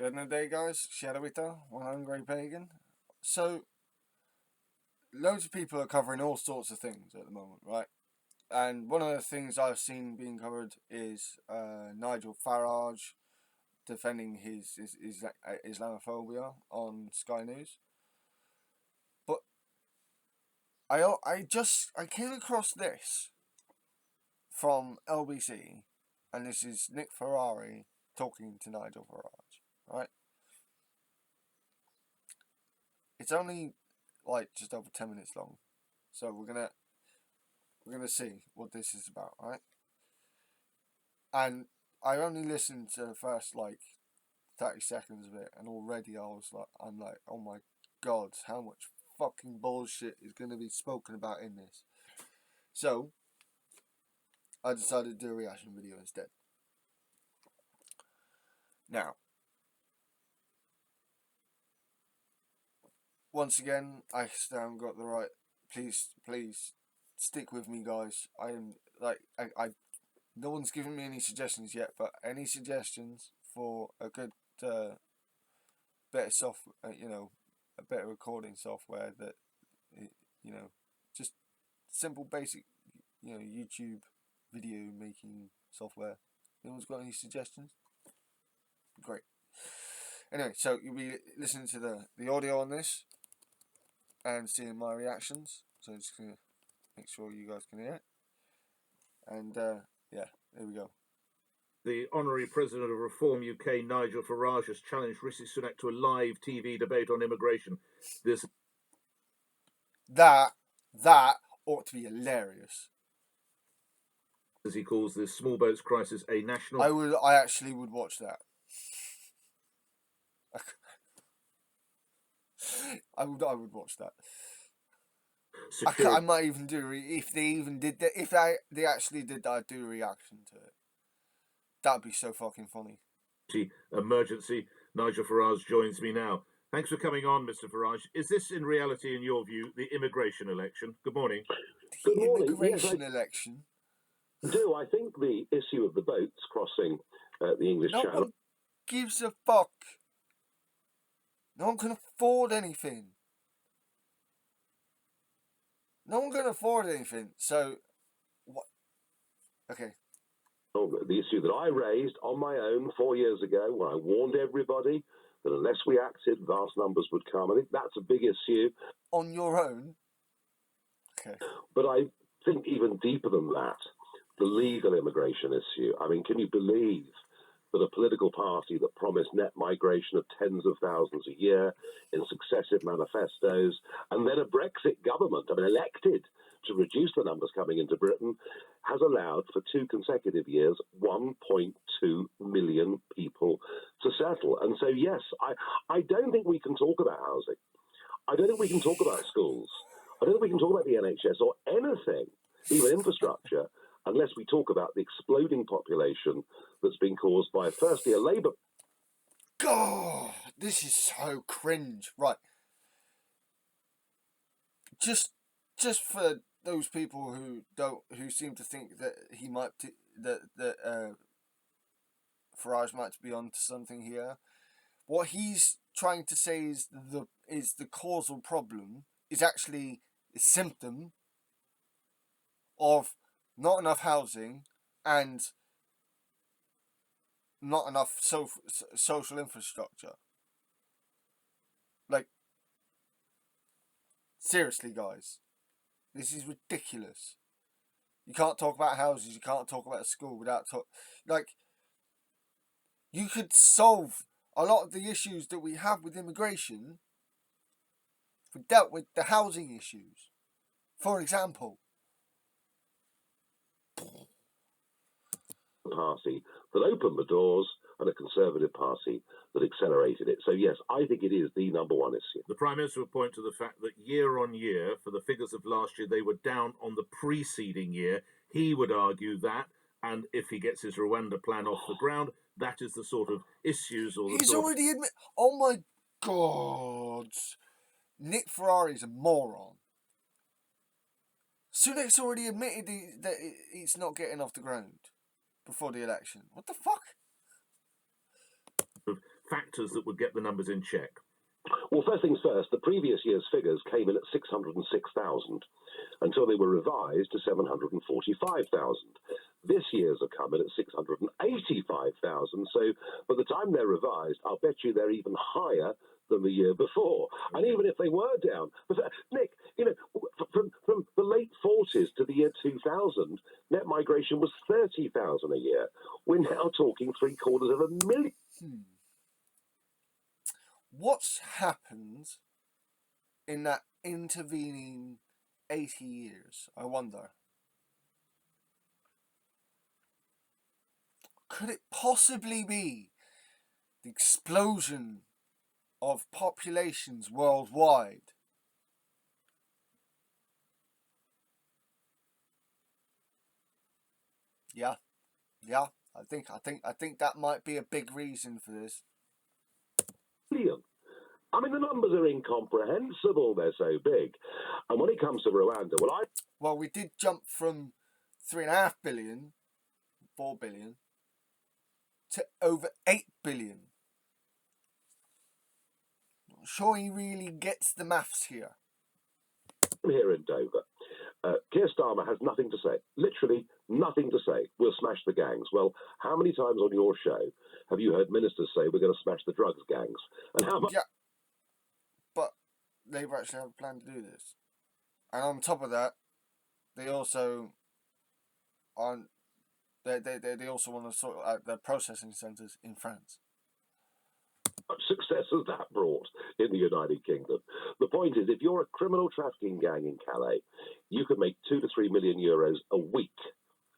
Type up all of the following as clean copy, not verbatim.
Good day, guys. Shadowita, one hungry pagan. So, loads of people are covering all sorts of things at the moment, right? And one of the things I've seen being covered is Nigel Farage defending his Islamophobia on Sky News. But I came across this from LBC, and this is Nick Ferrari talking to Nigel Farage, right? It's only like just over 10 minutes long, so we're gonna see what this is about, right? And I only listened to the first like 30 seconds of it, and already I'm like, oh my god, how much fucking bullshit is gonna be spoken about in this. So I decided to do a reaction video instead. Now, once again, I still haven't got the right. Please stick with me, guys. I am like I no one's given me any suggestions yet, but any suggestions for a good better a better recording software that just simple basic YouTube video making software. No one's got any suggestions? Great. Anyway, so you'll be listening to the audio on this and seeing my reactions. So I'm just gonna make sure you guys can hear it. And yeah, there we go. The Honorary President of Reform UK, Nigel Farage, has challenged Rishi Sunak to a live TV debate on immigration. That ought to be hilarious. As he calls this small boats crisis a national... I actually would watch that. I would watch that. I might even do if they even did that. If they actually did that, I'd do a reaction to it. That'd be so fucking funny. Emergency. Nigel Farage joins me now. Thanks for coming on, Mr. Farage. Is this in reality, in your view, the immigration election? Good morning. Good morning. Immigration election. Do I think the issue of the boats crossing the English Channel? No one gives a fuck. No one can afford anything. No one can afford anything. So, what? Okay. The issue that I raised on my own 4 years ago, when I warned everybody that unless we acted, vast numbers would come. I think that's a big issue. On your own? Okay. But I think even deeper than that, the legal immigration issue. I mean, can you believe that a political party that promised net migration of tens of thousands a year in successive manifestos, and then a Brexit government, elected to reduce the numbers coming into Britain, has allowed for 2 consecutive years 1.2 million people to settle. And so, yes, I don't think we can talk about housing. I don't think we can talk about schools. I don't think we can talk about the NHS or anything, even infrastructure, unless we talk about the exploding population that's been caused by, firstly, a Labour... God, this is so cringe. Right. Just for those people who seem to think that he might Farage might be onto something here. What he's trying to say is the causal problem is actually a symptom of not enough housing and not enough social infrastructure. Like, seriously, guys, this is ridiculous. You can't talk about houses, you can't talk about a school without you could solve a lot of the issues that we have with immigration if we dealt with the housing issues. For example, party that opened the doors and a Conservative party that accelerated it. So, yes, I think it is the number one issue. The Prime Minister would point to the fact that year on year, for the figures of last year, they were down on the preceding year. He would argue that, and if he gets his Rwanda plan off the ground, that is the sort of issues or the he's already admitted. Oh my God. Nick Ferrari's a moron. Sunak's already admitted that it's not getting off the ground before the election. What the fuck? factors that would get the numbers in check? Well, first things first, the previous year's figures came in at 606,000 until they were revised to 745,000. This year's have come in at 685,000. So by the time they're revised, I'll bet you they're even higher than the year before. And even if they were down, Nick, you know, from the late 40s to the year 2000, net migration was 30,000 a year. We're now talking 750,000. What's happened in that intervening 80 years, I wonder? Could it possibly be the explosion of populations worldwide? Yeah, I think that might be a big reason for this. I mean, the numbers are incomprehensible. They're so big. And when it comes to Rwanda, well, we did jump from 3.5 billion, 4 billion, to over 8 billion. Not sure he really gets the maths here. Here in Dover, Keir Starmer has nothing to say. Literally nothing to say. We'll smash the gangs. Well, how many times on your show have you heard ministers say we're going to smash the drugs gangs? And how much? Yeah, but Labour actually have a plan to do this. And on top of that, they also they also want to sort out their processing centres in France. What success has that brought in the United Kingdom? The point is, if you're a criminal trafficking gang in Calais, you could make 2 to 3 million euros a week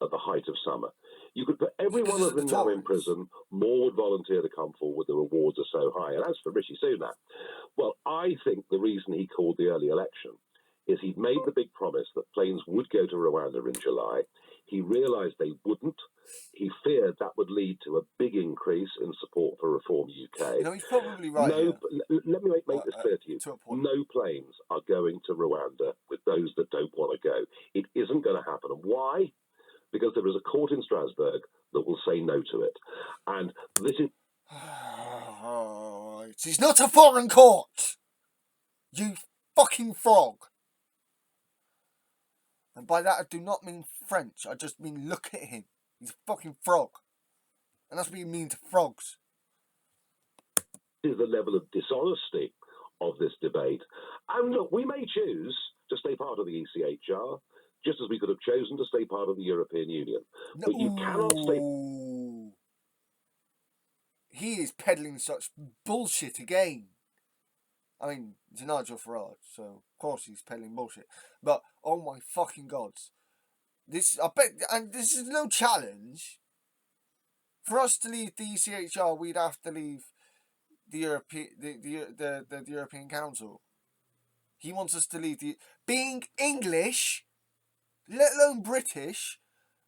at the height of summer. You could put every one of them now in prison. More would volunteer to come forward. The rewards are so high. And as for Rishi Sunak, well, I think the reason he called the early election is he'd made the big promise that planes would go to Rwanda in July. He realised they wouldn't. He feared that would lead to a big increase in support for Reform UK. You know, he's probably right. Let me make this clear to you. No planes are going to Rwanda with those that don't want to go. It isn't going to happen. And why? Because there is a court in Strasbourg that will say no to it. And this is... It's not a foreign court! You fucking frog! And by that I do not mean French, I just mean look at him. He's a fucking frog. And that's what you mean to frogs. Is the level of dishonesty of this debate. And look, we may choose to stay part of the ECHR, just as we could have chosen to stay part of the European Union. No. But you cannot stay... He is peddling such bullshit again. I mean, it's Nigel Farage, so of course he's peddling bullshit. But, oh my fucking gods. I bet, and this is no challenge. For us to leave the ECHR, we'd have to leave the European Council. He wants us to leave being English, let alone British,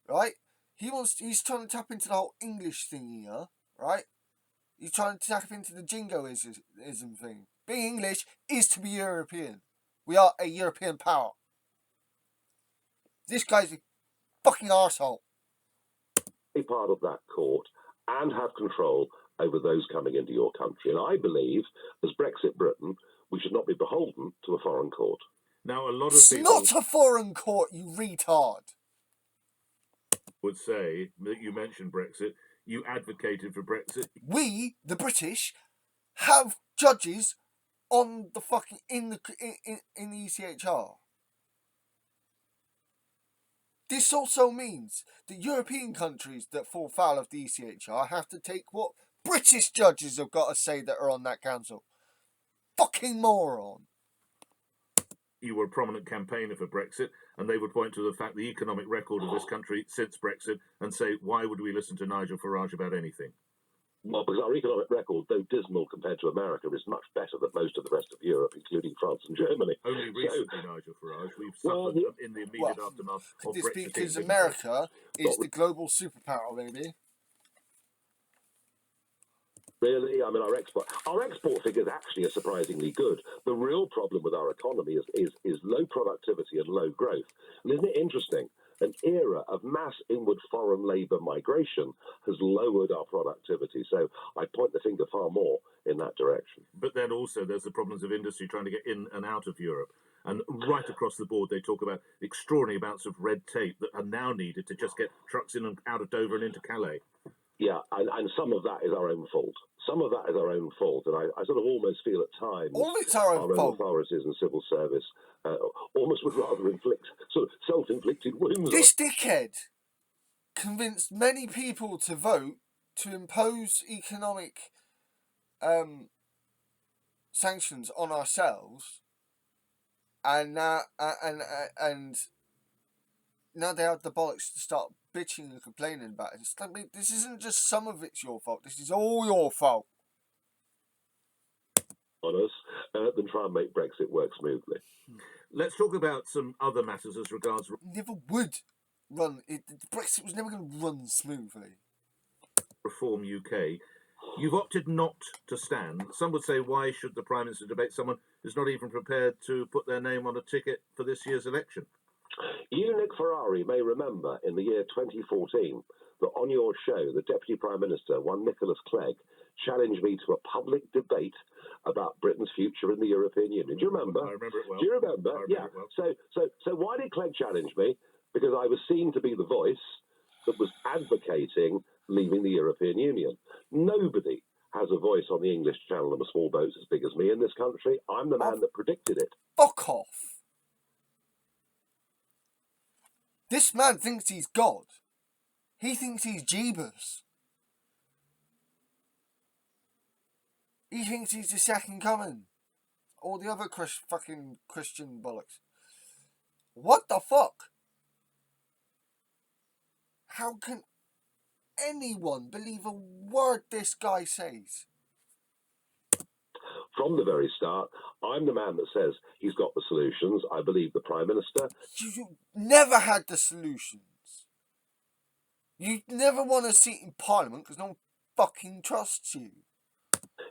right? He's trying to tap into the whole English thing here, right? He's trying to tap into the jingoism thing. Being English is to be European. We are a European power. This guy's a fucking arsehole. Be part of that court and have control over those coming into your country. And I believe, as Brexit Britain, we should not be beholden to a foreign court. Now, a lot of it's people... not a foreign court, you retard. ...would say that you mentioned Brexit. You advocated for Brexit. We, the British, have judges on the fucking in the ECHR. This also means that European countries that fall foul of the ECHR have to take what British judges have got to say that are on that council. Fucking moron. You were a prominent campaigner for Brexit, and they would point to the fact, the economic record of this country since Brexit, and say, why would we listen to Nigel Farage about anything? Well, because our economic record, though dismal compared to America, is much better than most of the rest of Europe, including France and Germany. Only recently, Nigel Farage, we've suffered in the immediate aftermath of Brexit. Because America is the global superpower, maybe. Really? I mean, our export figures actually are surprisingly good. The real problem with our economy is low productivity and low growth. And isn't it interesting an era of mass inward foreign labour migration has lowered our productivity. So I point the finger far more in that direction. But then also there's the problems of industry trying to get in and out of Europe. And right across the board, they talk about extraordinary amounts of red tape that are now needed to just get trucks in and out of Dover and into Calais. Yeah, and some of that is our own fault. Some of that is our own fault, and I sort of almost feel at times All of it's our own fault. authorities and civil service almost would rather inflict sort of self-inflicted wounds. This dickhead convinced many people to vote to impose economic sanctions on ourselves, and now now they have the bollocks to start bitching and complaining about it. It's like, this isn't just some of it's your fault. This is all your fault. On us than try and make Brexit work smoothly. Let's talk about some other matters as regards Never would run. Brexit was never going to run smoothly. Reform UK. You've opted not to stand. Some would say, why should the Prime Minister debate someone who's not even prepared to put their name on a ticket for this year's election? You, Nick Ferrari, may remember in the year 2014 that on your show, the Deputy Prime Minister, one Nicholas Clegg, challenged me to a public debate about Britain's future in the European Union. Do you remember? I remember it well. Do you remember? I remember it well. So why did Clegg challenge me? Because I was seen to be the voice that was advocating leaving the European Union. Nobody has a voice on the English Channel of small boats as big as me in this country. I'm the man that predicted it. Fuck off. This man thinks he's God. He thinks he's Jeebus. He thinks he's the second coming. All the other fucking Christian bollocks. What the fuck? How can anyone believe a word this guy says? From the very start, I'm the man that says he's got the solutions. I believe the Prime Minister. You never had the solutions. You never won a seat in Parliament because no one fucking trusts you.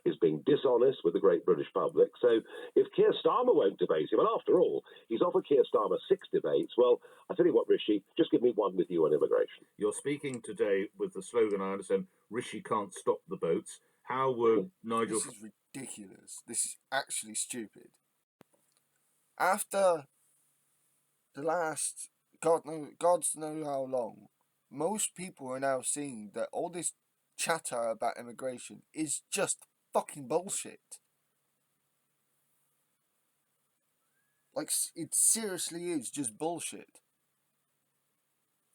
Is being dishonest with the great British public. So if Keir Starmer won't debate him, and after all, he's offered Keir Starmer 6 debates, well, I tell you what, Rishi, just give me one with you on immigration. You're speaking today with the slogan, I understand, Rishi can't stop the boats. How would Nigel... This is ridiculous. This is actually stupid. After the last, God's know how long, most people are now seeing that all this chatter about immigration is just fucking bullshit. Like, it seriously is just bullshit.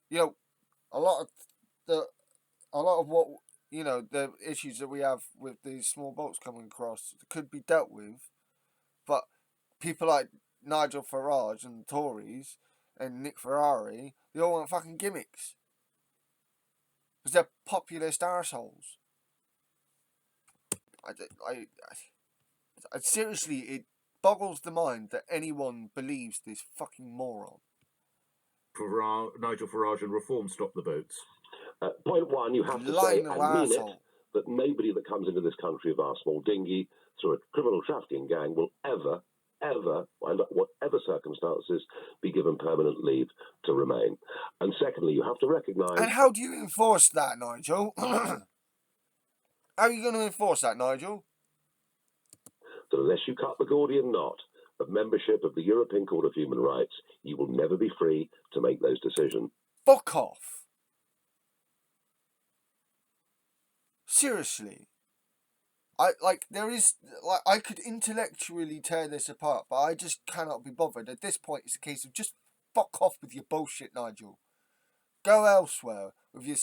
You know, a lot of what, you know, the issues that we have with these small boats coming across could be dealt with, but people like Nigel Farage and the Tories and Nick Ferrari, they all want fucking gimmicks. Because they're populist arseholes. I seriously, it boggles the mind that anyone believes this fucking moron. Nigel Farage and Reform stop the boats. Point one, you have to say, and mean it, that nobody that comes into this country via small dinghy through a criminal trafficking gang will ever, under whatever circumstances, be given permanent leave to remain. And secondly, you have to recognise... And how do you enforce that, Nigel? How are you going to enforce that, Nigel? That unless you cut the Gordian knot of membership of the European Court of Human Rights, you will never be free to make those decisions. Fuck off. Seriously. I could intellectually tear this apart, but I just cannot be bothered. At this point, it's a case of just fuck off with your bullshit, Nigel. Go elsewhere with your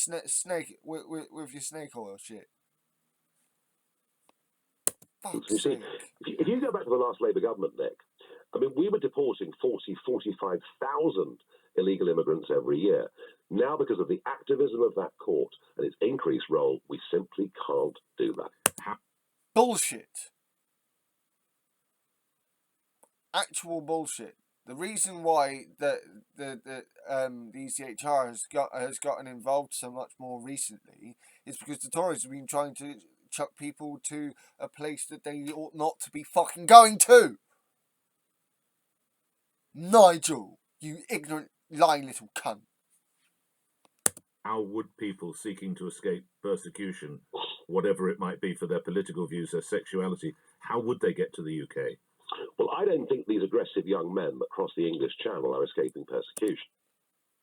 with your snake oil shit. You see, if you go back to the last Labour government, Nick, I mean, we were deporting 45,000 illegal immigrants every year. Now, because of the activism of that court and its increased role, we simply can't do that. Bullshit. Actual bullshit. The reason why the ECHR has gotten involved so much more recently is because the Tories have been trying to chuck people to a place that they ought not to be fucking going to. Nigel, you ignorant, lying little cunt. how would people seeking to escape persecution, whatever it might be for their political views, their sexuality, how would they get to the UK? Well, I don't think these aggressive young men that cross the English Channel are escaping persecution.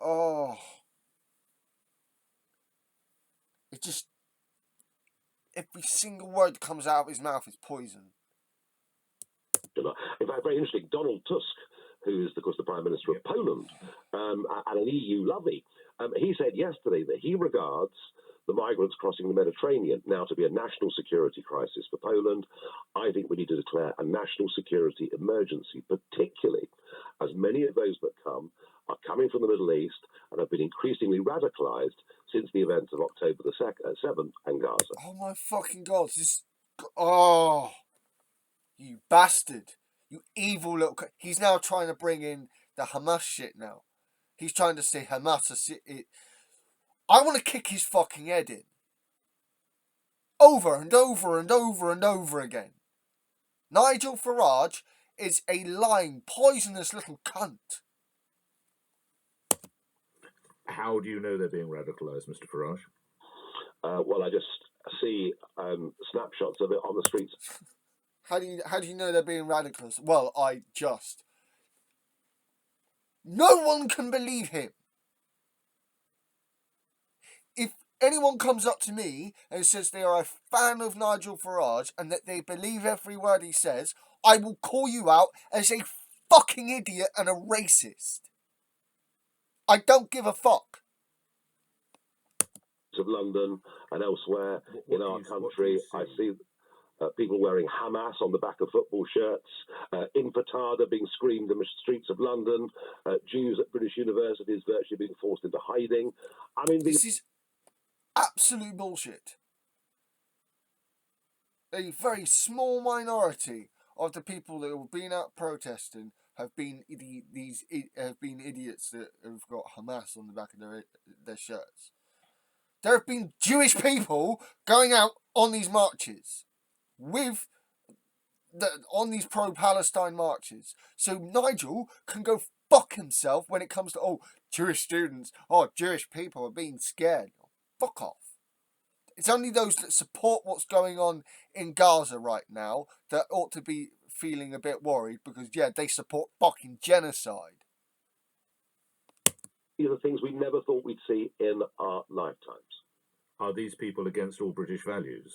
Oh, it just, every single word that comes out of his mouth is poison. In fact, very interesting, Donald Tusk, who is, of course, the Prime Minister of Poland, and an EU lovey, he said yesterday that he regards the migrants crossing the Mediterranean now to be a national security crisis for Poland. I think we need to declare a national security emergency, particularly as many of those that come are coming from the Middle East and have been increasingly radicalised since the events of October the 7th and Gaza. Oh my fucking God. Oh, you bastard. You evil little... He's now trying to bring in the Hamas shit now. He's trying to say Hamas... I want to kick his fucking head in. Over and over and over and over again. Nigel Farage is a lying, poisonous little cunt. How do you know they're being radicalised, Mr. Farage? Well, I just see snapshots of it on the streets. How do you know they're being radicalised? Well, no one can believe him. If anyone comes up to me and says they are a fan of Nigel Farage and that they believe every word he says, I will call you out as a fucking idiot and a racist. I don't give a fuck. Of London and elsewhere in our country, I see people wearing Hamas on the back of football shirts, Intifada being screamed in the streets of London, Jews at British universities virtually being forced into hiding. I mean, this is absolute bullshit. A very small minority of the people that have been out protesting have been idiots that have got Hamas on the back of their shirts. There have been Jewish people going out on these marches on these pro-Palestine marches. So Nigel can go fuck himself when it comes to, Jewish students, Jewish people are being scared. Fuck off. It's only those that support what's going on in Gaza right now that ought to be feeling a bit worried because, they support fucking genocide. These are things we never thought we'd see in our lifetimes. Are these people against all British values?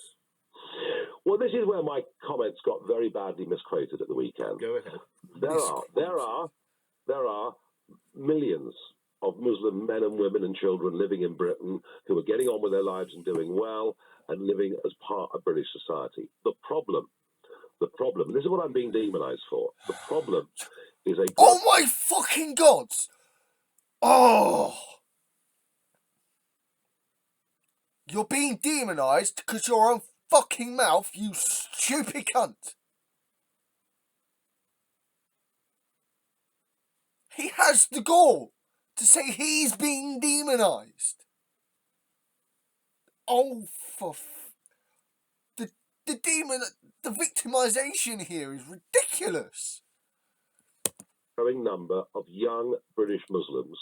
Well, this is where my comments got very badly misquoted at the weekend. Go ahead. There are millions of Muslim men and women and children living in Britain who are getting on with their lives and doing well and living as part of British society. The problem, and this is what I'm being demonised for, the problem is Oh my fucking gods! Oh! You're being demonised because your own fucking mouth, you stupid cunt. He has the gall to say he's being demonised. Oh, the victimisation here is ridiculous. Growing number of young British Muslims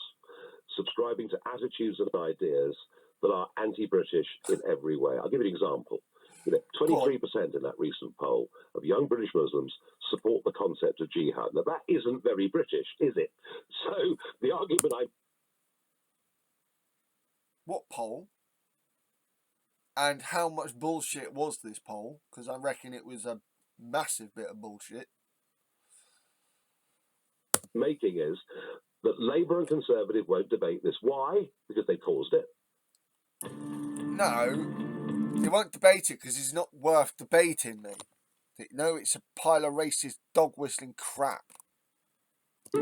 subscribing to attitudes and ideas that are anti-British in every way. I'll give you an example. 23% in that recent poll of young British Muslims support the concept of jihad. Now, that isn't very British, is it? So the argument What poll? And how much bullshit was this poll? Because I reckon it was a massive bit of bullshit. Making is that Labour and Conservative won't debate this. Why? Because they caused it. No, they won't debate it because it's not worth debating, mate. No, it's a pile of racist dog-whistling crap. It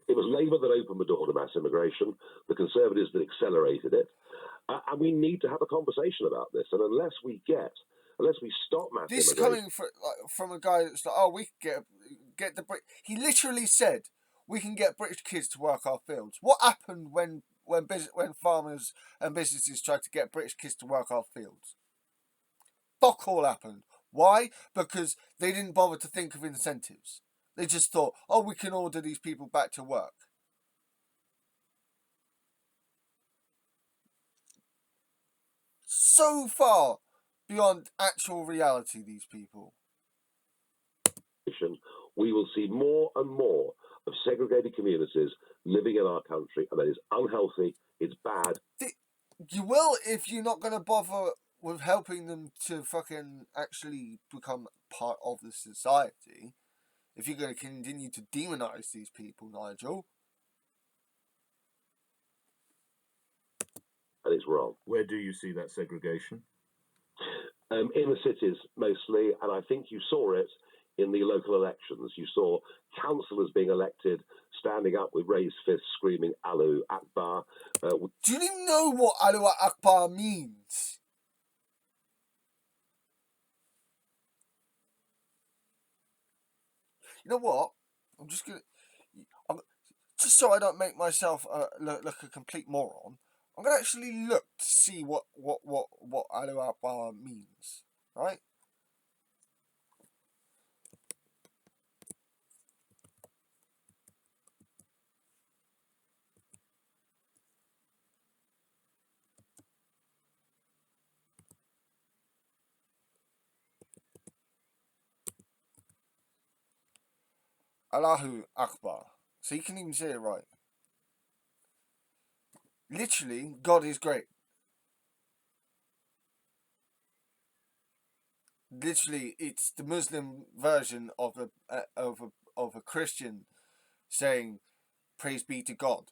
was Labour that opened the door to mass immigration, the Conservatives that accelerated it. And we need to have a conversation about this. And unless we stop mass this immigration... coming from a guy that's like, we can get the Brit... He literally said, we can get British kids to work our fields. What happened when farmers and businesses tried to get British kids to work our fields? Fuck all happened. Why? Because they didn't bother to think of incentives. They just thought, we can order these people back to work. so far beyond actual reality, these people. We will see more and more of segregated communities living in our country, and that is unhealthy, it's bad. You will if you're not going to bother with helping them to fucking actually become part of the society. If you're going to continue to demonize these people, Nigel. And it's wrong. Where do you see that segregation? In the cities, mostly, and I think you saw it in the local elections. You saw councillors being elected, standing up with raised fists, screaming Allahu Akbar. Do you even know what Allahu Akbar means? You know what? I'm just just so I don't make myself look a complete moron, I'm gonna actually look to see what Allahu Akbar means, right? Allahu Akbar. So you can even say it right. Literally, God is great. Literally, it's the Muslim version of a Christian saying, "Praise be to God."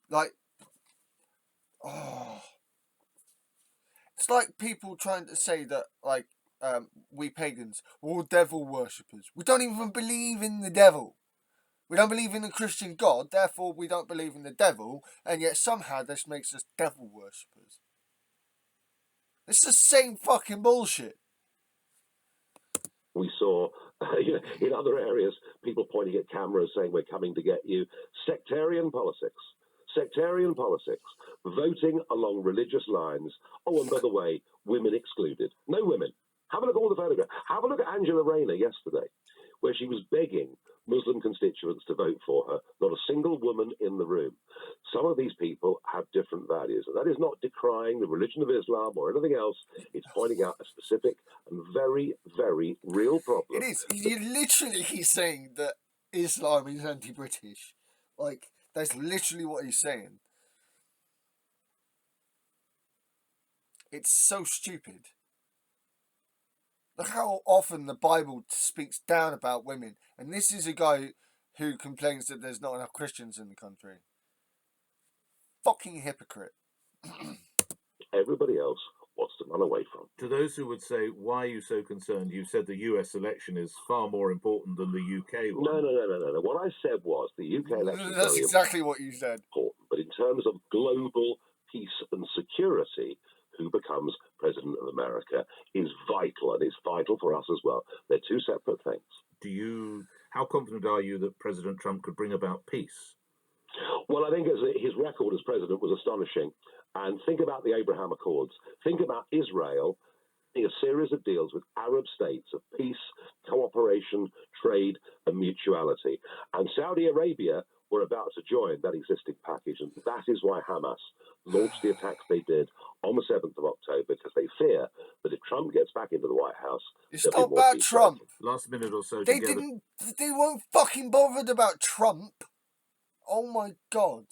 Like, oh, it's like people trying to say that, like, we pagans, we're all devil worshippers. We don't even believe in the devil. We don't believe in the Christian God, therefore we don't believe in the devil, and yet somehow this makes us devil worshippers. It's the same fucking bullshit. We saw in other areas people pointing at cameras saying we're coming to get you. Sectarian politics, voting along religious lines. Oh, and by the way, women excluded. No women. Have a look at all the photographs. Have a look at Angela Rayner yesterday, where she was begging Muslim constituents to vote for her. Not a single woman in the room. Some of these people have different values, and that is not decrying the religion of Islam or anything else. It's pointing out a specific and very, very real problem. It is. He's saying that Islam is anti-British. Like, that's literally what he's saying. It's so stupid. Look how often the Bible speaks down about women. And this is a guy who complains that there's not enough Christians in the country. Fucking hypocrite. Everybody else wants to run away from. To those who would say, why are you so concerned? You've said the US election is far more important than the UK one. No. What I said was the UK election is That's very exactly what you said. important. But in terms of global peace and security, who becomes President of America is vital, and it's vital for us as well. They're two separate things. How confident are you that President Trump could bring about peace? Well, I think his record as president was astonishing. And think about the Abraham Accords. Think about Israel, a series of deals with Arab states of peace, cooperation, trade, and mutuality. And Saudi Arabia were about to join that existing package. And that is why Hamas launched the attacks they did on the 7th of October, because they fear that if Trump gets back into the White House... It's not about Trump. Last minute or so They weren't fucking bothered about Trump. Oh my God.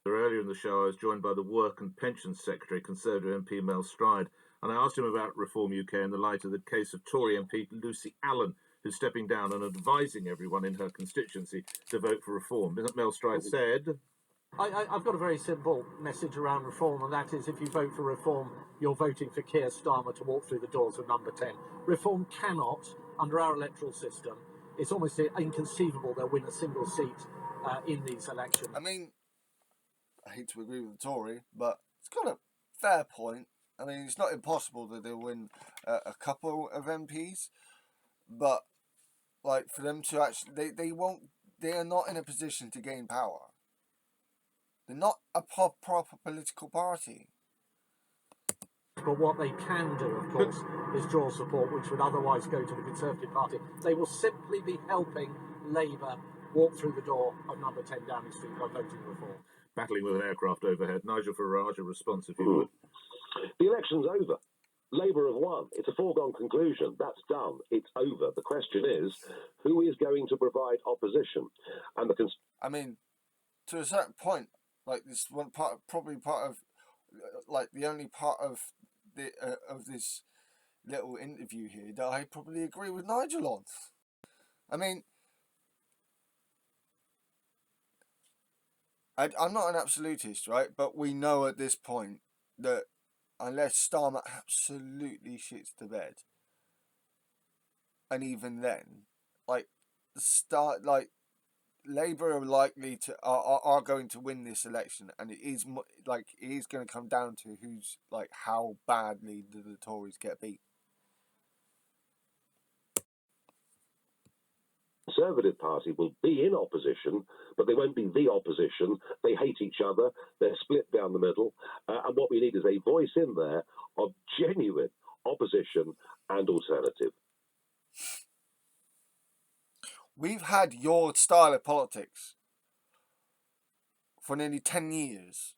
Earlier in the show, I was joined by the Work and Pensions Secretary, Conservative MP Mel Stride, and I asked him about Reform UK in the light of the case of Tory MP Lucy Allen, who's stepping down and advising everyone in her constituency to vote for reform. Mel Stride said... I've got a very simple message around reform, and that is if you vote for reform, you're voting for Keir Starmer to walk through the doors of number 10. Reform cannot, under our electoral system, it's almost inconceivable they'll win a single seat in these elections. I mean, I hate to agree with the Tory, but it's got a fair point. I mean, it's not impossible that they'll win a couple of MPs, but like for them to actually, they are not in a position to gain power. They're not a proper political party. But what they can do, of course, is draw support which would otherwise go to the Conservative Party. They will simply be helping Labour walk through the door of number 10 Downing Street by voting reform. Battling with an aircraft overhead. Nigel Farage, a response, if you would. The election's over. Labour have won. It's a foregone conclusion. That's done. It's over. The question is, who is going to provide opposition? And I mean, to a certain point, like this one part, probably part of, like the only part of the of this little interview here that I probably agree with Nigel on. I mean, I'm not an absolutist, right? But we know at this point that unless Starmer absolutely shits the bed, and even then, like Labour are likely to are going to win this election, and it is going to come down to who's like how badly do the Tories get beat. Conservative Party will be in opposition, but they won't be the opposition. They hate each other. They're split down the middle. And what we need is a voice in there of genuine opposition and alternative. We've had your style of politics for nearly 10 years.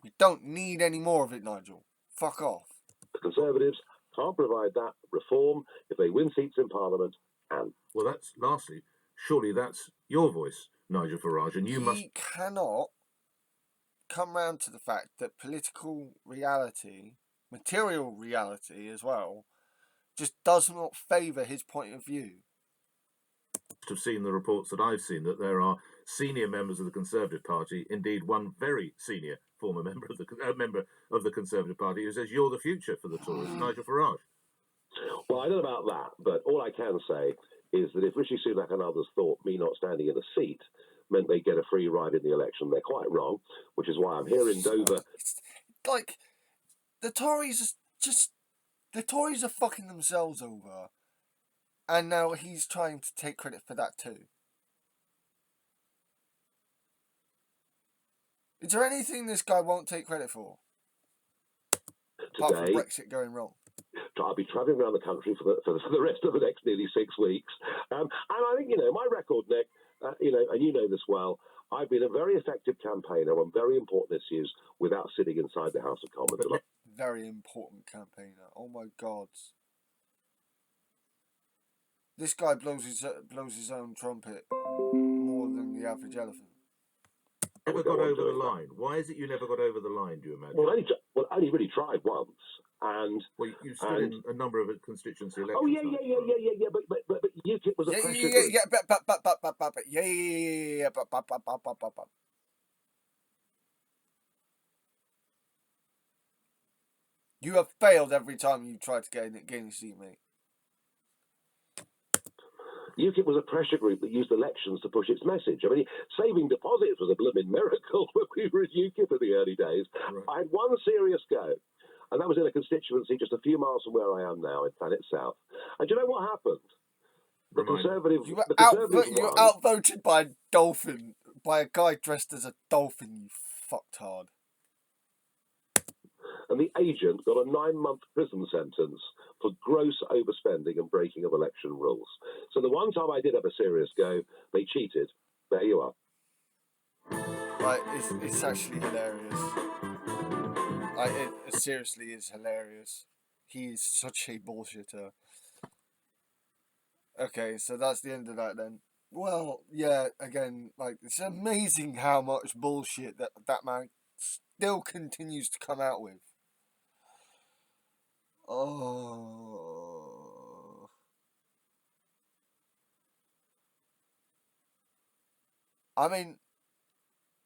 We don't need any more of it, Nigel. Fuck off. The Conservatives can't provide that reform if they win seats in Parliament. And well, that's lastly, surely that's your voice, Nigel Farage, and you must. He cannot come round to the fact that political reality, material reality as well, just does not favour his point of view. Have seen the reports that I've seen that there are senior members of the Conservative Party, indeed one very senior former member of the Conservative Party, who says you're the future for the Tories, Nigel Farage. Well, I don't know about that, but all I can say is that if Rishi Sunak and others thought me not standing in a seat meant they get a free ride in the election, they're quite wrong, which is why I'm here in Dover. Like, the Tories are fucking themselves over, and now he's trying to take credit for that too. Is there anything this guy won't take credit for? Apart from Brexit going wrong. I'll be travelling around the country for the rest of the next nearly 6 weeks. And I think, my record, Nick, and you know this well, I've been a very effective campaigner on very important issues without sitting inside the House of Commons. Very important campaigner. Oh my God. This guy blows his own trumpet more than the average elephant. Never got over the line. Why is it you never got over the line, do you imagine? Well, I only really tried once. And you stood in a number of constituency elections. Oh yeah. But UKIP was a pressure group. But. You have failed every time you tried to gain a seat, mate. UKIP was a pressure group that used elections to push its message. I mean, saving deposits was a blooming miracle when we were at UKIP in the early days. Right. I had one serious go, and that was in a constituency just a few miles from where I am now in Planet South. And do you know what happened? The Conservatives... You were outvoted by a dolphin, by a guy dressed as a dolphin, you fucktard. And the agent got a 9-month prison sentence for gross overspending and breaking of election rules. So the one time I did have a serious go, they cheated. There you are. Right, it's actually hilarious. It seriously is hilarious. He is such a bullshitter. Okay, so that's the end of that then. Well, yeah, again, it's amazing how much bullshit that man still continues to come out with. Oh. I mean,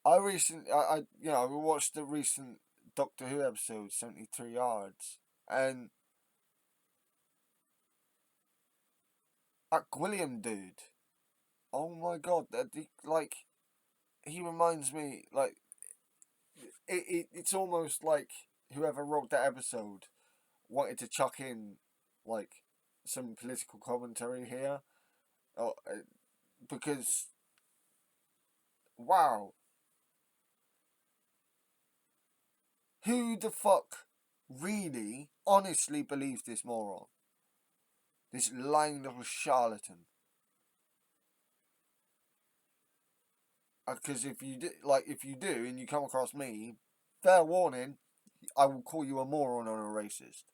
I watched the recent Doctor Who episode, 73 Yards, and that Gwilliam dude, oh my God, he reminds me, it's almost like whoever wrote that episode wanted to chuck in some political commentary here, because wow, who the fuck really honestly believes this moron, this lying little charlatan? Because if you do, and you come across me, fair warning, I will call you a moron and a racist.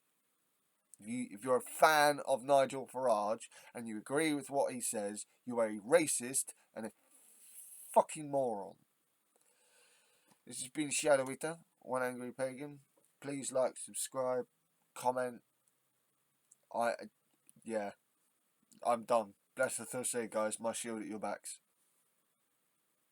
If you're a fan of Nigel Farage and you agree with what he says, you are a racist and a fucking moron. This has been Shadow Eater, One Angry Pagan. Please like, subscribe, comment. I'm done. Bless the Thursday, guys. My shield at your backs.